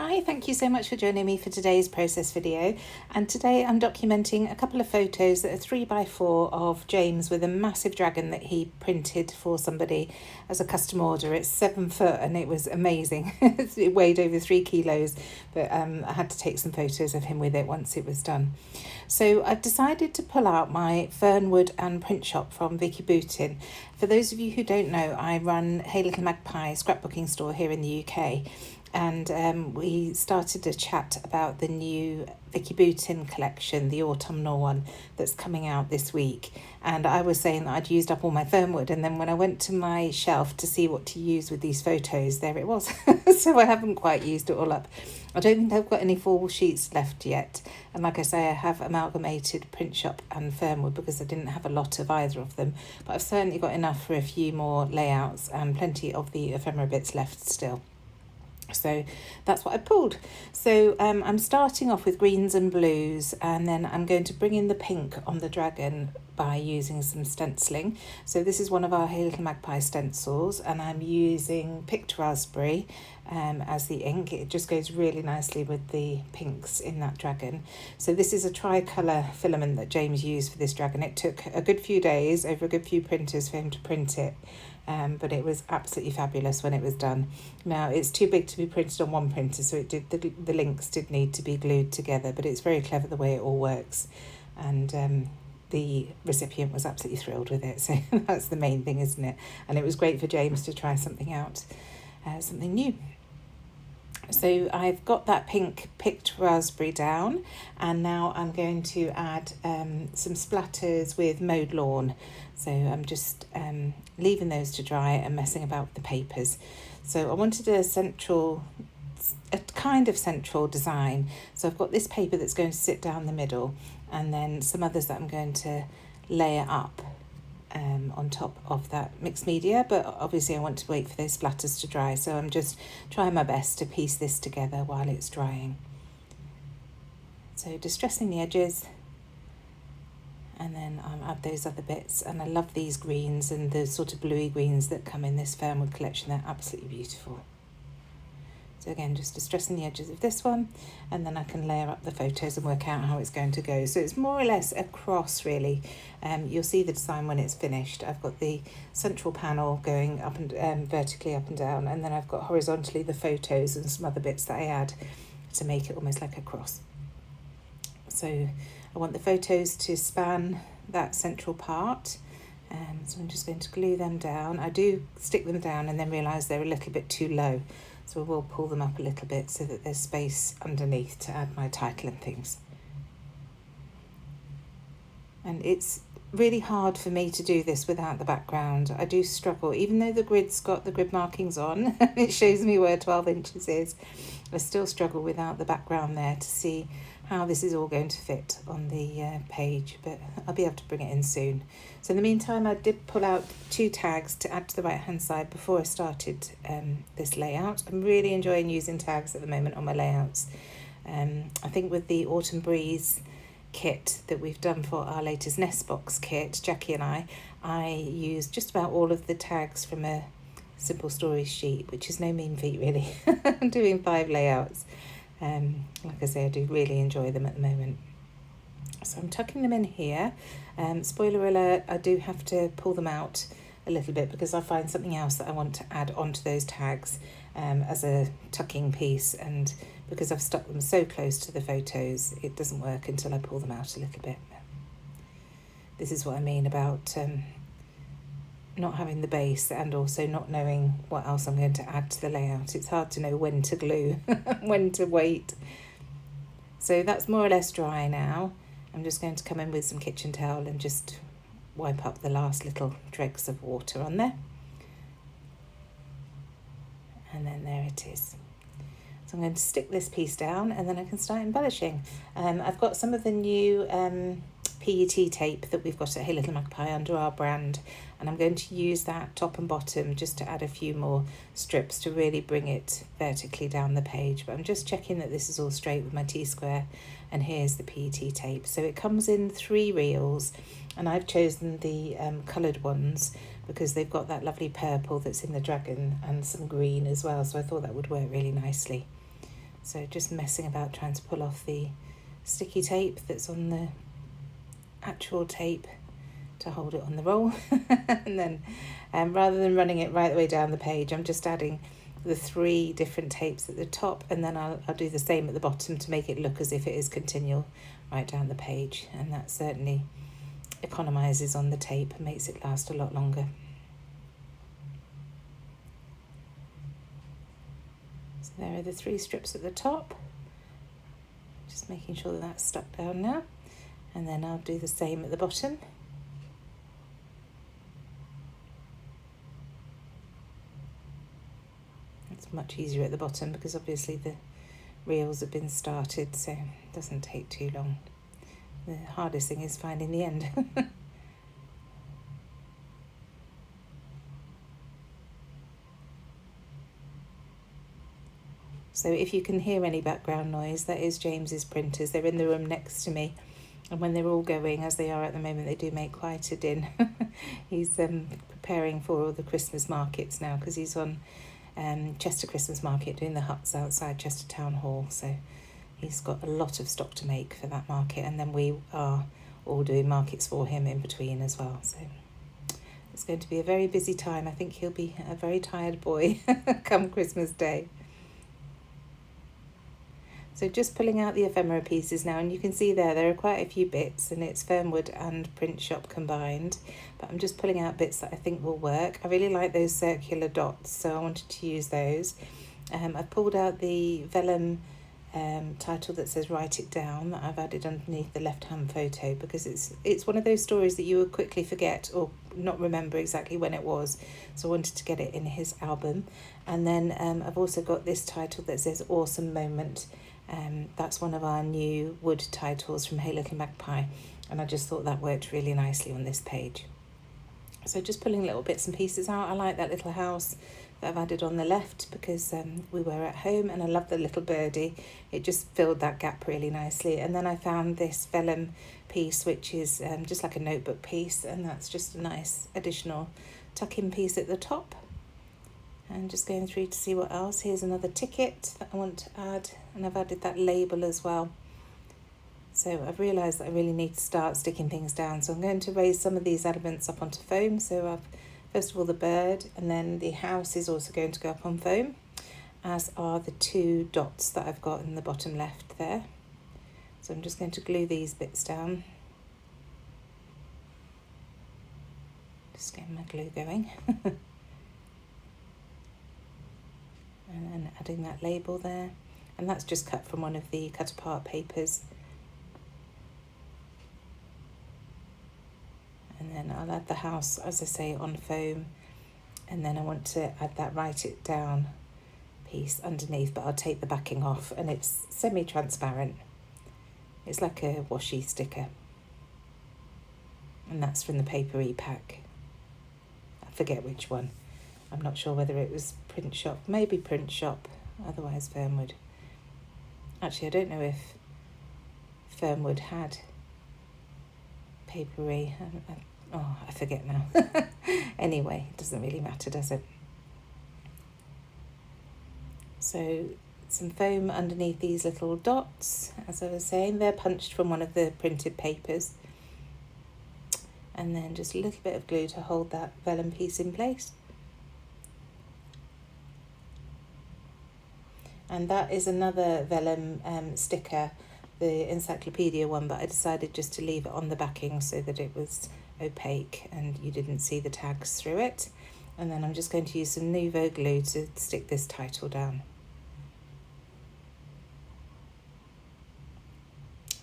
Hi, thank you so much for joining me for today's process video. And today I'm documenting a couple of photos that are 3x4 of James with a massive dragon that he printed for somebody as a custom order. It's 7 foot and it was amazing. It weighed over 3 kilos, but I had to take some photos of him with it once it was done. So I've decided to pull out my Fernwood and Printshop from Vicki Boutin. For those of you who don't know, I run Hey Little Magpie scrapbooking store here in the UK. And we started a chat about the new Vicki Boutin collection, the autumnal one that's coming out this week. And I was saying that I'd used up all my Fernwood, and then when I went to my shelf to see what to use with these photos, there it was. So I haven't quite used it all up. I don't think I've got any full sheets left yet. And like I say, I have amalgamated Printshop and Fernwood because I didn't have a lot of either of them. But I've certainly got enough for a few more layouts and plenty of the ephemera bits left still. So that's what I pulled. So I'm starting off with greens and blues, and then I'm going to bring in the pink on the dragon by using some stenciling. So this is one of our Hey Little Magpie stencils, and I'm using picked raspberry as the ink. It just goes really nicely with the pinks in that dragon. So this is a tricolour filament that James used for this dragon. It took a good few days over a good few printers for him to print it. But it was absolutely fabulous when it was done. Now it's too big to be printed on one printer, so it did the links did need to be glued together, but it's very clever the way it all works, and the recipient was absolutely thrilled with it. So that's the main thing, isn't it? And it was great for James to try something out, something new. So I've got that pink picked raspberry down, and now I'm going to add some splatters with mowed lawn. So I'm just leaving those to dry and messing about with the papers. So I wanted a kind of central design. So I've got this paper that's going to sit down the middle, and then some others that I'm going to layer up on top of that mixed media, but obviously I want to wait for those splatters to dry, so I'm just trying my best to piece this together while it's drying. So distressing the edges, and then I'll add those other bits. And I love these greens and the sort of bluey greens that come in this Fernwood collection. They're absolutely beautiful. So again, just distressing the edges of this one, and then I can layer up the photos and work out how it's going to go. So it's more or less a cross, really. You'll see the design when it's finished. I've got the central panel going up and vertically up and down, and then I've got horizontally the photos and some other bits that I add to make it almost like a cross. So I want the photos to span that central part. So I'm just going to glue them down. I do stick them down and then realise they're a little bit too low. So I will pull them up a little bit so that there's space underneath to add my title and things. And it's really hard for me to do this without the background. I do struggle, even though the grid's got the grid markings on, it shows me where 12 inches is. I still struggle without the background there to see how this is all going to fit on the page, but I'll be able to bring it in soon. So in the meantime, I did pull out 2 tags to add to the right hand side before I started this layout. I'm really enjoying using tags at the moment on my layouts. I think with the Autumn Breeze kit that we've done for our latest nest box kit, Jackie and I used just about all of the tags from a simple stories sheet, which is no mean feat really. I'm doing 5 layouts. Like I say, I do really enjoy them at the moment. So I'm tucking them in here. Spoiler alert, I do have to pull them out a little bit because I find something else that I want to add onto those tags as a tucking piece, and because I've stuck them so close to the photos, it doesn't work until I pull them out a little bit. This is what I mean about not having the base and also not knowing what else I'm going to add to the layout. It's hard to know when to glue, when to wait. So that's more or less dry now. I'm just going to come in with some kitchen towel and just wipe up the last little dregs of water on there. And then there it is. So I'm going to stick this piece down and then I can start embellishing. I've got some of the new PET tape that we've got at Hey Little Magpie under our brand, and I'm going to use that top and bottom just to add a few more strips to really bring it vertically down the page. But I'm just checking that this is all straight with my T-square, and here's the PET tape. So it comes in 3 reels, and I've chosen the coloured ones because they've got that lovely purple that's in the dragon and some green as well, so I thought that would work really nicely. So just messing about trying to pull off the sticky tape that's on the actual tape to hold it on the roll. And then rather than running it right the way down the page, I'm just adding the 3 different tapes at the top, and then I'll do the same at the bottom to make it look as if it is continual right down the page, and that certainly economises on the tape and makes it last a lot longer. So there are the 3 strips at the top, just making sure that that's stuck down now, and then I'll do the same at the bottom. It's much easier at the bottom because obviously the reels have been started, so it doesn't take too long. The hardest thing is finding the end. So if you can hear any background noise, that is James's printers. They're in the room next to me, and when they're all going, as they are at the moment, they do make quite a din. He's preparing for all the Christmas markets now, because he's on Chester Christmas Market doing the huts outside Chester Town Hall, so he's got a lot of stock to make for that market, and then we are all doing markets for him in between as well. So it's going to be a very busy time. I think he'll be a very tired boy come Christmas Day. So just pulling out the ephemera pieces now, and you can see there are quite a few bits, and it's Fernwood and Printshop combined, but I'm just pulling out bits that I think will work. I really like those circular dots, so I wanted to use those. I've pulled out the vellum title that says Write It Down that I've added underneath the left-hand photo, because it's one of those stories that you would quickly forget or not remember exactly when it was, so I wanted to get it in his album. And then I've also got this title that says Awesome Moment. That's one of our new wood titles from Hey Little Magpie, and I just thought that worked really nicely on this page. So just pulling little bits and pieces out. I like that little house that I've added on the left because we were at home, and I love the little birdie. It just filled that gap really nicely. And then I found this vellum piece, which is just like a notebook piece, and that's just a nice additional tuck-in piece at the top. And just going through to see what else. Here's another ticket that I want to add, and I've added that label as well. So I've realised that I really need to start sticking things down, so I'm going to raise some of these elements up onto foam. So I've first of all the bird, and then the house is also going to go up on foam, as are the 2 dots that I've got in the bottom left there. So I'm just going to glue these bits down. Just getting my glue going. And then adding that label there, and that's just cut from one of the cut apart papers. And then I'll add the house, as I say, on foam, and then I want to add that Write It Down piece underneath, but I'll take the backing off, and it's semi-transparent. It's like a washi sticker, and that's from the paper e-pack. I forget which one. I'm not sure whether it was Printshop, maybe Printshop, otherwise Fernwood. Actually, I don't know if Fernwood had papery. I forget now. Anyway, it doesn't really matter, does it? So some foam underneath these little dots, as I was saying, they're punched from one of the printed papers. And then just a little bit of glue to hold that vellum piece in place. And that is another vellum sticker, the encyclopedia one, but I decided just to leave it on the backing so that it was opaque and you didn't see the tags through it. And then I'm just going to use some Nouveau glue to stick this title down.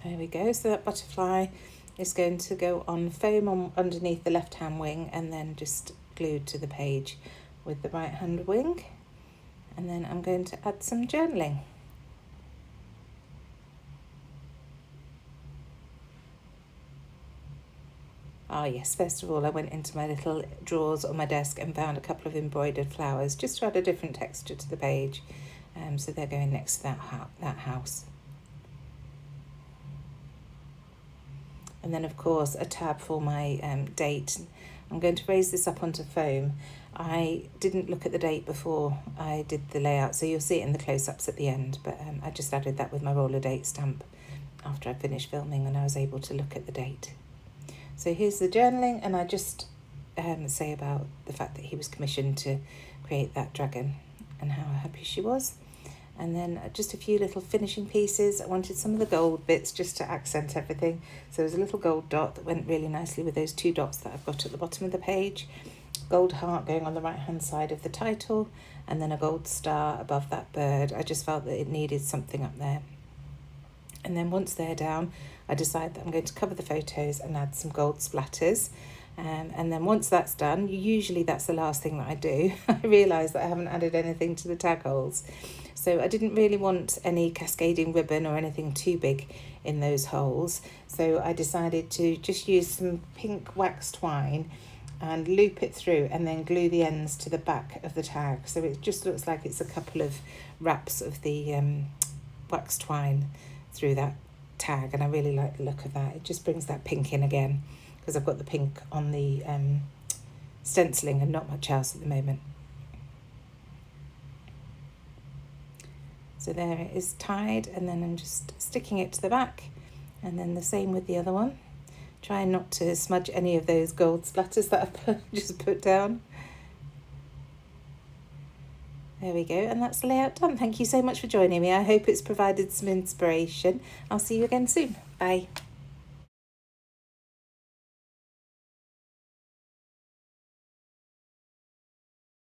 There we go. So that butterfly is going to go on foam on underneath the left-hand wing, and then just glued to the page with the right-hand wing. And then I'm going to add some journaling. Ah yes, first of all I went into my little drawers on my desk and found a couple of embroidered flowers just to add a different texture to the page. So they're going next to that house. And then of course a tab for my date. I'm going to raise this up onto foam. I didn't look at the date before I did the layout, so you'll see it in the close-ups at the end, but I just added that with my roller date stamp after I finished filming and I was able to look at the date. So here's the journaling, and I just say about the fact that he was commissioned to create that dragon and how happy she was. And then just a few little finishing pieces. I wanted some of the gold bits just to accent everything. So there's a little gold dot that went really nicely with those 2 dots that I've got at the bottom of the page. Gold heart going on the right hand side of the title, and then a gold star above that bird. I just felt that it needed something up there. And then once they're down, I decide that I'm going to cover the photos and add some gold splatters. And then once that's done, usually that's the last thing that I do. I realise that I haven't added anything to the tag holes. So I didn't really want any cascading ribbon or anything too big in those holes. So I decided to just use some pink wax twine and loop it through and then glue the ends to the back of the tag. So it just looks like it's a couple of wraps of the wax twine through that tag, and I really like the look of that. It just brings that pink in again, because I've got the pink on the stenciling and not much else at the moment. So there it is tied, and then I'm just sticking it to the back, and then the same with the other one. Trying not to smudge any of those gold splatters that I've just put down. There we go, and that's the layout done. Thank you so much for joining me. I hope it's provided some inspiration. I'll see you again soon. Bye.